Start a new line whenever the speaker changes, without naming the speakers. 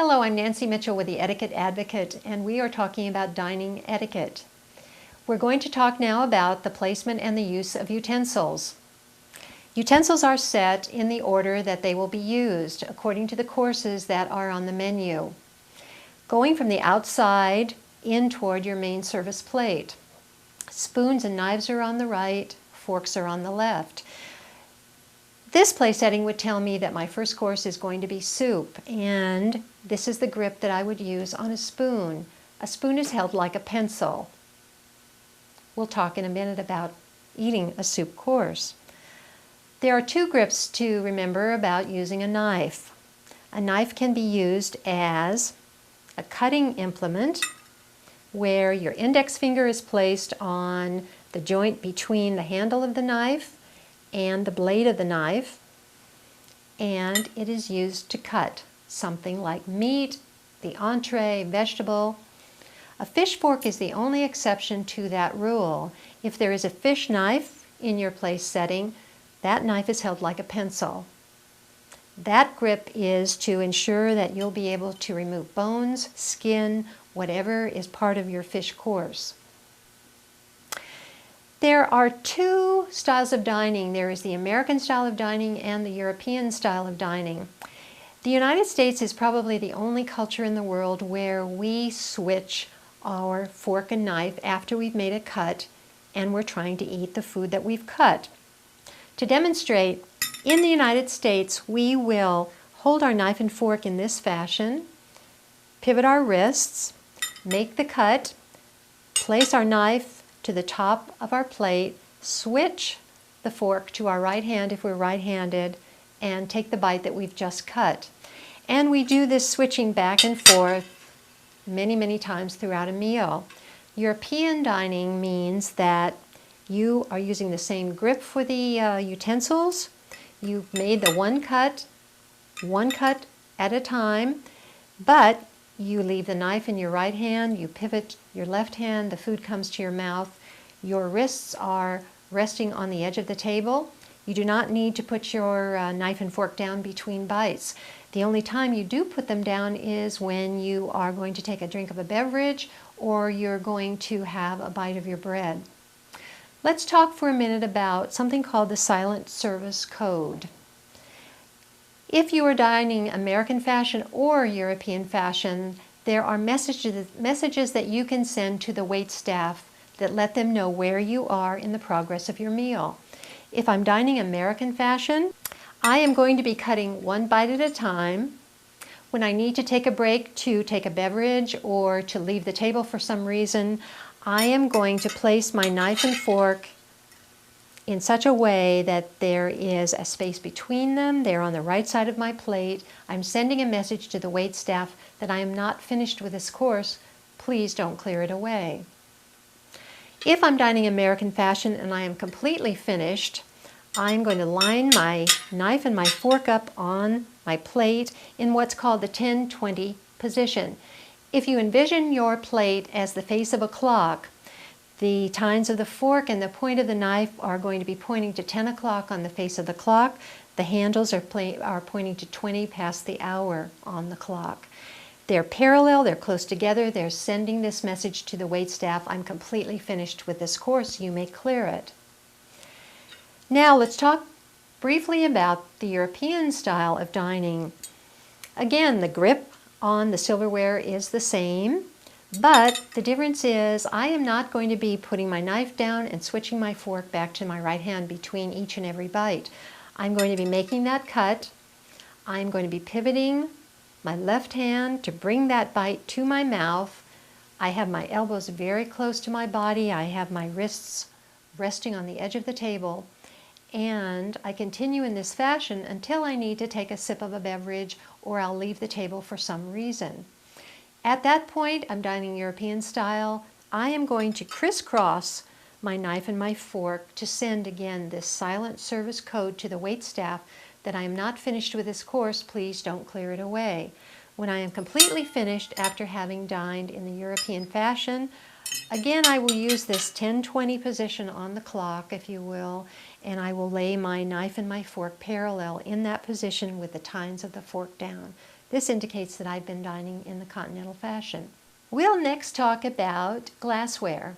Hello, I'm Nancy Mitchell with the Etiquette Advocate, and we are talking about dining etiquette. We're going to talk now about the placement and the use of utensils. Utensils are set in the order that they will be used, according to the courses that are on the menu. Going from the outside in toward your main service plate. Spoons and knives are on the right, forks are on the left. This place setting would tell me that my first course is going to be soup, and this is the grip that I would use on a spoon. A spoon is held like a pencil. We'll talk in a minute about eating a soup course. There are two grips to remember about using a knife. A knife can be used as a cutting implement where your index finger is placed on the joint between the handle of the knife and the blade of the knife, and it is used to cut something like meat, the entree, vegetable. A fish fork is the only exception to that rule. If there is a fish knife in your place setting, that knife is held like a pencil. That grip is to ensure that you'll be able to remove bones, skin, whatever is part of your fish course. There are two styles of dining. There is the American style of dining and the European style of dining. The United States is probably the only culture in the world where we switch our fork and knife after we've made a cut and we're trying to eat the food that we've cut. To demonstrate, in the United States, we will hold our knife and fork in this fashion, pivot our wrists, make the cut, place our knife to the top of our plate, switch the fork to our right hand if we're right-handed, and take the bite that we've just cut. And we do this switching back and forth many, many times throughout a meal. European dining means that you are using the same grip for the utensils. You've made the one cut at a time, but you leave the knife in your right hand, you pivot your left hand, the food comes to your mouth. Your wrists are resting on the edge of the table. You do not need to put your knife and fork down between bites. The only time you do put them down is when you are going to take a drink of a beverage or you're going to have a bite of your bread. Let's talk for a minute about something called the Silent Service Code. If you are dining American fashion or European fashion, there are messages that you can send to the wait staff that let them know where you are in the progress of your meal. If I'm dining American fashion, I am going to be cutting one bite at a time. When I need to take a break to take a beverage or to leave the table for some reason, I am going to place my knife and fork in such a way that there is a space between them. They're on the right side of my plate. I'm sending a message to the wait staff that I am not finished with this course. Please don't clear it away. If I'm dining American fashion and I am completely finished, I'm going to line my knife and my fork up on my plate in what's called the 10-20 position. If you envision your plate as the face of a clock, the tines of the fork and the point of the knife are going to be pointing to 10 o'clock on the face of the clock. The handles are pointing to 20 past the hour on the clock. They're parallel, they're close together, they're sending this message to the waitstaff: I'm completely finished with this course, you may clear it. Now let's talk briefly about the European style of dining. Again, the grip on the silverware is the same. But the difference is I am not going to be putting my knife down and switching my fork back to my right hand between each and every bite. I'm going to be making that cut. I'm going to be pivoting my left hand to bring that bite to my mouth. I have my elbows very close to my body. I have my wrists resting on the edge of the table. And I continue in this fashion until I need to take a sip of a beverage or I'll leave the table for some reason. At that point, I'm dining European style. I am going to crisscross my knife and my fork to send again this silent service code to the waitstaff that I am not finished with this course, please don't clear it away. When I am completely finished after having dined in the European fashion, again I will use this 10-20 position on the clock, if you will, and I will lay my knife and my fork parallel in that position with the tines of the fork down. This indicates that I've been dining in the continental fashion. We'll next talk about glassware.